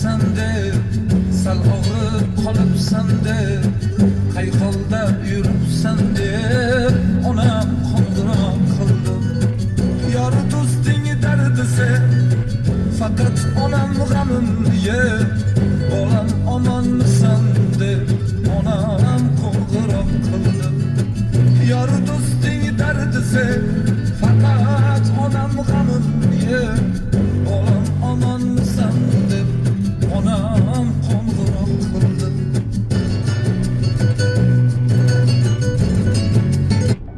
yuribsan deb, sal og'rib qolibsan deb, qay holda yuribsan deb onam qo'ng'iroq qildi. Yor do'sting dardisi faqat onam g'amimni yer, bolam omonmisan deb onam qo'ng'iroq qildi. Yor do'sting dardisi faqat onam g'amimni yer, bolam omonmisan deb onam qo'ng'iroq qildi.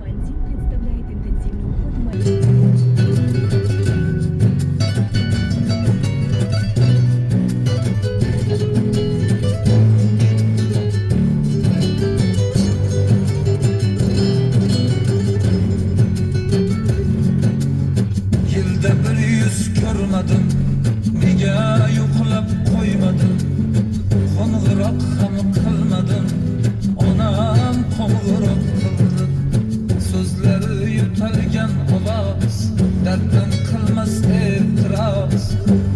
Бандит представляет интенсивный уход молитвы. Yilda bir yuz ko'rmadim, nega yo'qlab qo'ymadim, qo'ng'iroq ham qilmadim, onam qo'ng'iroq qildi. So'zlari yutalgan ovoz, darddan qilmas e'tiroz,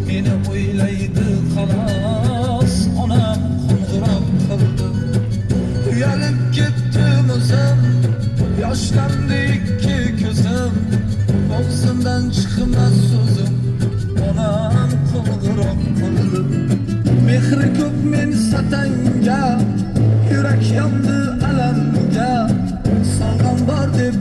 meni o'ylaydi xolos, onam qo'ng'iroq qildi. Uyalib ketdim o'zim, yoshlandi ikki ko'zim, og'zimdan chiqmas so'zim, onam qo'ng'iroq qildi. Mehri ko'p men satanga, yurak yondi alamga, sog'am bor deb